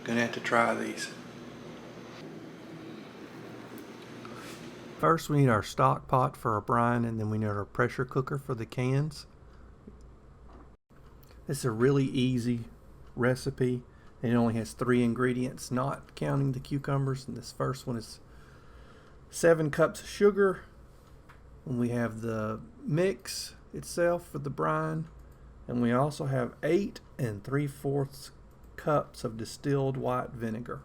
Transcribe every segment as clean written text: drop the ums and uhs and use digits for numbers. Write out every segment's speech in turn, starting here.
Gonna have to try these. First we need our stock pot for our brine, and then we need our pressure cooker for the cans. This is a really easy recipe. It only has 3 ingredients, not counting the cucumbers. And this first one is 7 cups of sugar. And we have the mix itself for the brine. And we also have 8 3/4 cups of distilled white vinegar.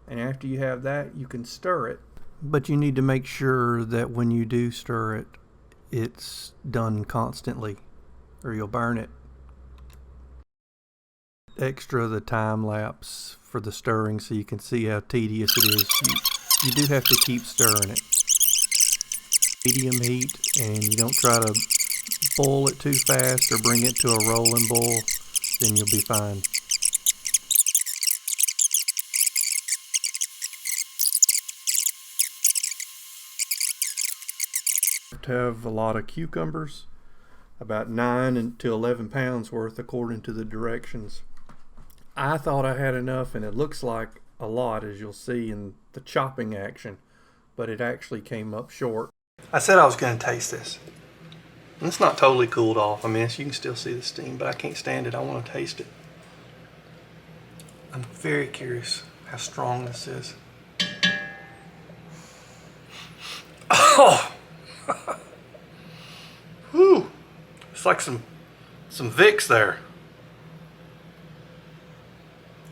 And after you have that, you can stir it. But you need to make sure that when you do stir it, it's done constantly, or you'll burn it. Extra the time lapse for the stirring so you can see how tedious it is. You do have to keep stirring it. Medium heat, and you don't try to boil it too fast or bring it to a rolling boil, then you'll be fine. To have a lot of cucumbers, about 9 to 11 pounds worth according to the directions. I thought I had enough, and it looks like a lot, as you'll see in the chopping action, but it actually came up short. I said I was going to taste this. And it's not totally cooled off. I mean, you can still see the steam, but I can't stand it. I want to taste it. I'm very curious how strong this is. Oh! Whew! It's like some Vicks there.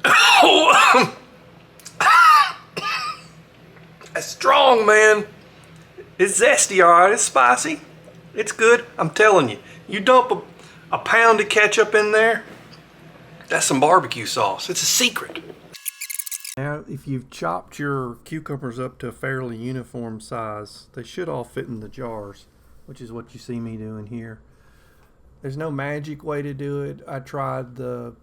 Oh! It's strong, man. It's zesty, alright. It's spicy. It's good. I'm telling you. You dump a pound of ketchup in there, that's some barbecue sauce. It's a secret. Now, if you've chopped your cucumbers up to a fairly uniform size, they should all fit in the jars, which is what you see me doing here. There's no magic way to do it. I tried the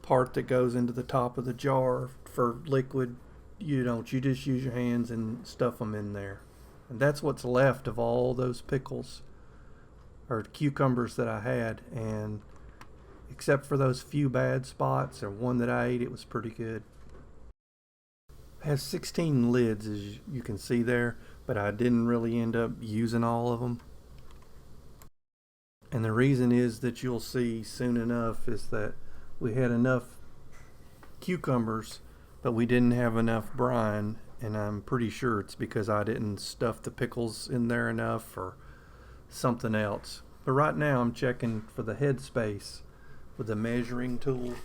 part that goes into the top of the jar for liquid. You don't. You just use your hands and stuff them in there. And that's what's left of all those pickles or cucumbers that I had. And except for those few bad spots or one that I ate, it was pretty good. It has 16 lids, as you can see there, but I didn't really end up using all of them. And the reason is that you'll see soon enough is that we had enough cucumbers, but we didn't have enough brine, and I'm pretty sure it's because I didn't stuff the pickles in there enough or something else. But right now I'm checking for the headspace with a measuring tool,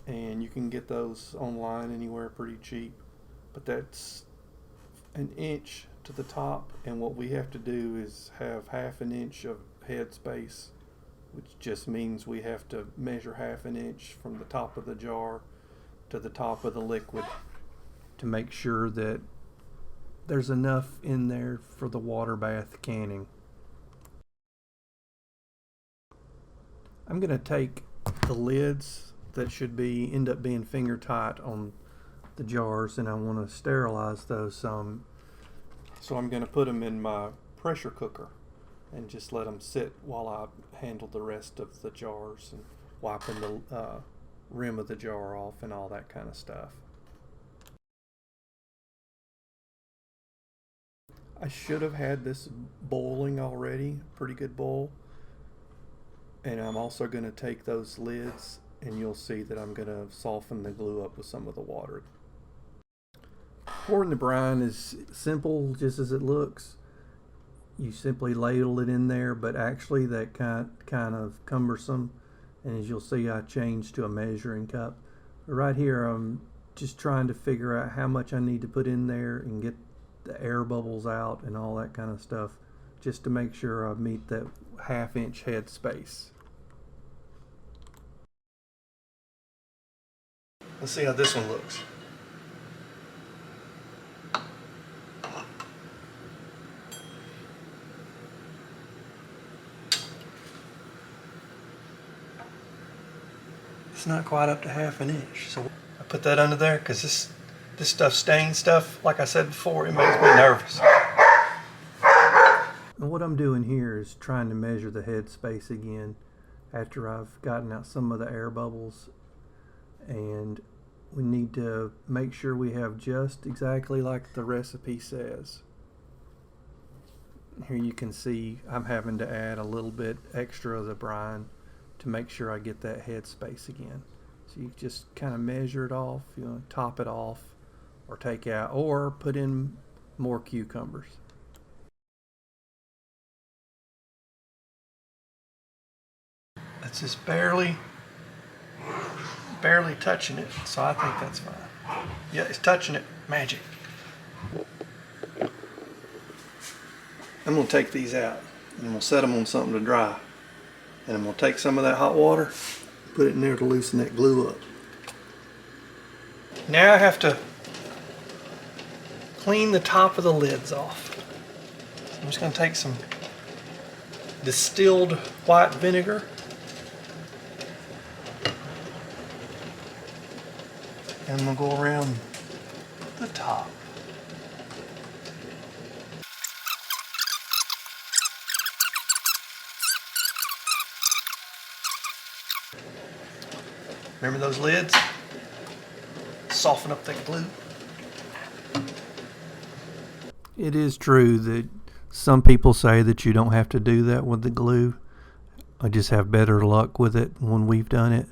and you can get those online anywhere pretty cheap. But that's 1 inch to the top, and what we have to do is have 1/2 inch of headspace, which just means we have to measure 1/2 inch from the top of the jar to the top of the liquid to make sure that there's enough in there for the water bath canning. I'm going to take the lids that should end up being finger tight on the jars, and I want to sterilize those some. So I'm going to put them in my pressure cooker and just let them sit while I handle the rest of the jars and wiping the rim of the jar off and all that kind of stuff. I should have had this boiling already, pretty good boil. And I'm also going to take those lids, and you'll see that I'm going to soften the glue up with some of the water. Pouring the brine is simple, just as it looks. You simply ladle it in there, but actually that kind of cumbersome. And as you'll see, I changed to a measuring cup. But right here, I'm just trying to figure out how much I need to put in there and get the air bubbles out and all that kind of stuff, just to make sure I meet that 1/2 inch head space. Let's see how this one looks. It's not quite up to 1/2 inch, so I put that under there because this stuff stains stuff. Like I said before, it makes me nervous. And what I'm doing here is trying to measure the head space again after I've gotten out some of the air bubbles, and we need to make sure we have just exactly like the recipe says. Here you can see I'm having to add a little bit extra of the brine to make sure I get that head space again. So you just kind of measure it off, you know, top it off, or take out, or put in more cucumbers. That's just barely touching it, so I think that's fine. Yeah, it's touching it. Magic. I'm going to take these out and I'm going to set them on something to dry. And I'm going to take some of that hot water, put it in there to loosen that glue up. Now I have to clean the top of the lids off. So I'm just going to take some distilled white vinegar and I'm going to go around the top. Remember those lids? Soften up that glue. It is true that some people say that you don't have to do that with the glue. I just have better luck with it when we've done it.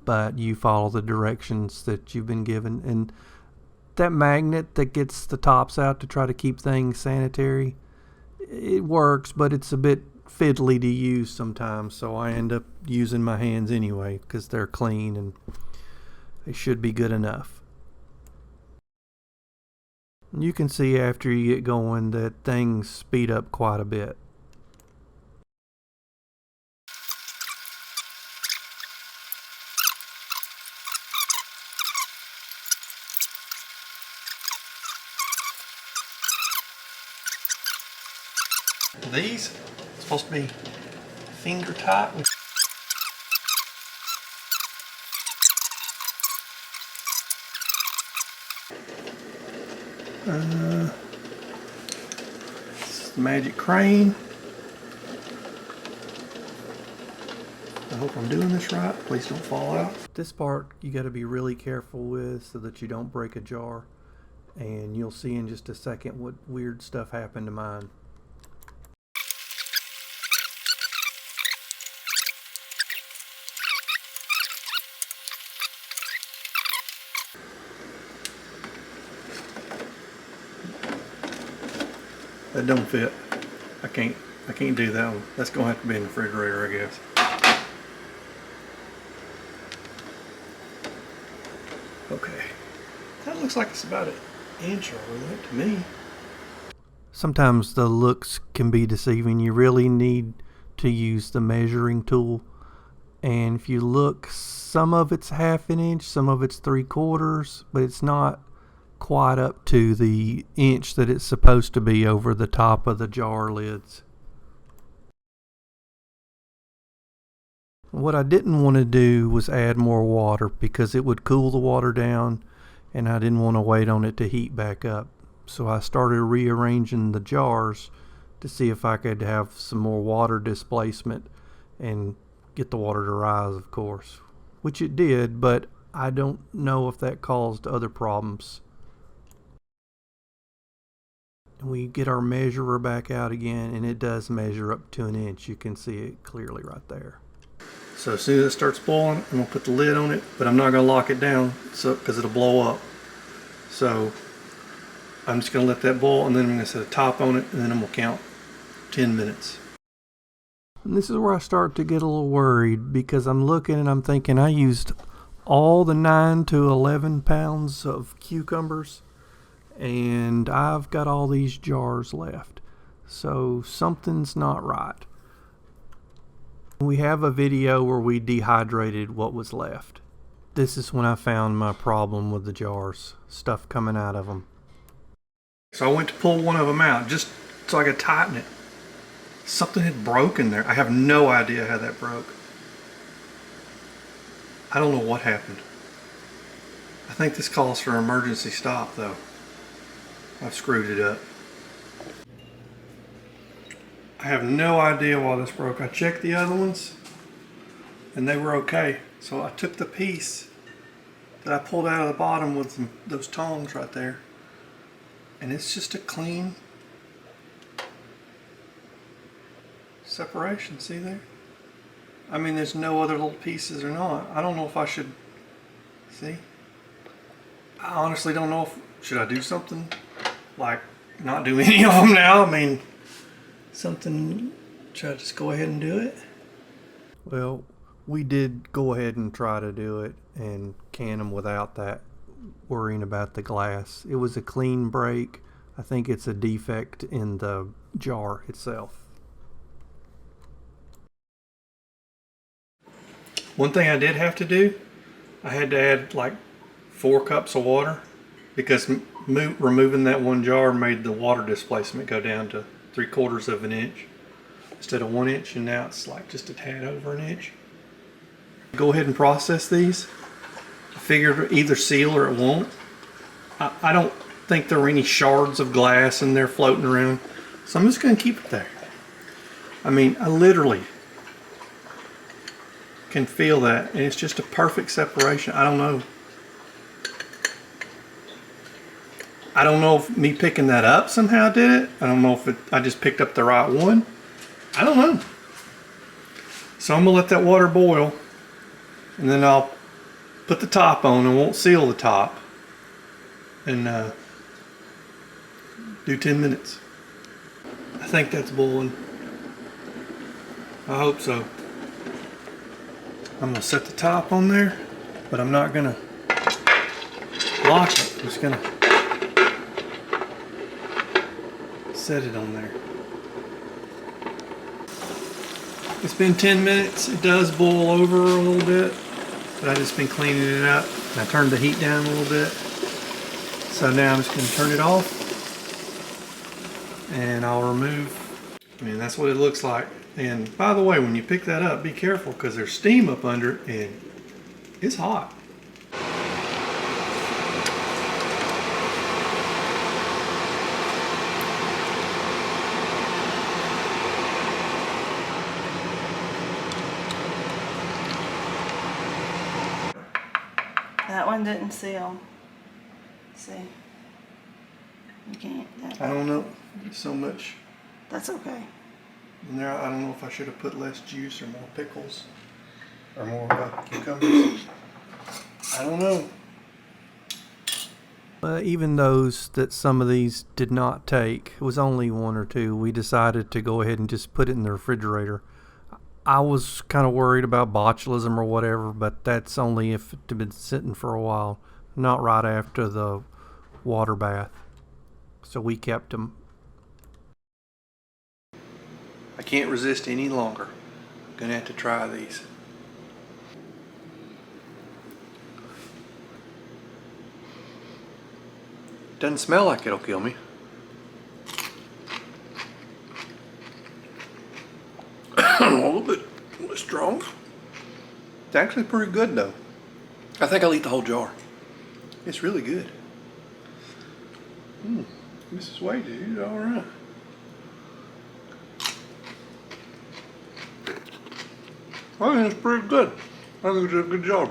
But you follow the directions that you've been given. And that magnet that gets the tops out to try to keep things sanitary, it works, but it's a bit fiddly to use sometimes, so I end up using my hands anyway because they're clean and they should be good enough. You can see after you get going that things speed up quite a bit. These are supposed to be finger tight. This is the magic crane. I hope I'm doing this right. Please don't fall out. This part you got to be really careful with so that you don't break a jar. And you'll see in just a second what weird stuff happened to mine. That don't fit. I can't do that one. That's gonna have to be in the refrigerator, I guess. Okay. That looks like it's about an inch over there to me. Sometimes the looks can be deceiving. You really need to use the measuring tool. And if you look, some of it's half an inch, some of it's 3/4, but it's not quite up to the inch that it's supposed to be over the top of the jar lids. What I didn't want to do was add more water because it would cool the water down and I didn't want to wait on it to heat back up. So I started rearranging the jars to see if I could have some more water displacement and get the water to rise, of course, which it did, but I don't know if that caused other problems. We get our measurer back out again and it does measure up to an inch. You can see it clearly right there. So as soon as it starts boiling, I'm going to put the lid on it, but I'm not going to lock it down because it'll blow up. So I'm just going to let that boil and then I'm going to set a top on it and then I'm going to count 10 minutes. And this is where I start to get a little worried because I'm looking and I'm thinking I used all the 9 to 11 pounds of cucumbers and I've got all these jars left, so something's not right. We have a video where we dehydrated what was left. This is when I found my problem with the jars, stuff coming out of them. So I went to pull one of them out just so I could tighten it. Something had broken there. I have no idea how that broke. I don't know what happened. I think this calls for an emergency stop though. I've screwed it up. I have no idea why this broke. I checked the other ones and they were okay. So I took the piece that I pulled out of the bottom with those tongs right there. And it's just a clean separation, see there? I mean, there's no other little pieces or not. I don't know if I should, see? I honestly don't know if, should I do something? Like, not do any of them now? I mean, something, should I just go ahead and do it? Well, we did go ahead and try to do it and can them without that worrying about the glass. It was a clean break. I think it's a defect in the jar itself. One thing I did have to do, I had to add like 4 cups of water because removing that one jar made the water displacement go down to 3/4 of an inch instead of 1 inch, and now it's like just a tad over an inch. Go ahead and process these. I figured either seal or it won't. I don't think there were any shards of glass in there floating around, so I'm just going to keep it there. I mean, I literally can feel that, and it's just a perfect separation. I don't know if me picking that up somehow did it. I don't know if I just picked up the right one. I don't know. So I'm gonna let that water boil, and then I'll put the top on. I won't seal the top, and do 10 minutes. I think that's boiling. I hope so. I'm gonna set the top on there, but I'm not gonna lock it. I'm just gonna set it on there. It's been 10 minutes. It does boil over a little bit, but I've just been cleaning it up. And I turned the heat down a little bit. So now I'm just gonna turn it off, and I'll remove. I mean, that's what it looks like. And by the way, when you pick that up, be careful because there's steam up under it and it's hot. That one didn't seal. See? You can't. I don't know. There's so much That's okay. in there. I don't know if I should have put less juice or more pickles or more cucumbers. I don't know. Even those that some of these did not take, it was only 1 or 2, we decided to go ahead and just put it in the refrigerator. I was kind of worried about botulism or whatever, but that's only if it had been sitting for a while, not right after the water bath. So we kept them. I can't resist any longer. I'm gonna have to try these. Doesn't smell like it'll kill me. A little bit strong. It's actually pretty good though. I think I'll eat the whole jar. It's really good. Mrs. Wade did it all right. I think it's pretty good. I think it's a good job.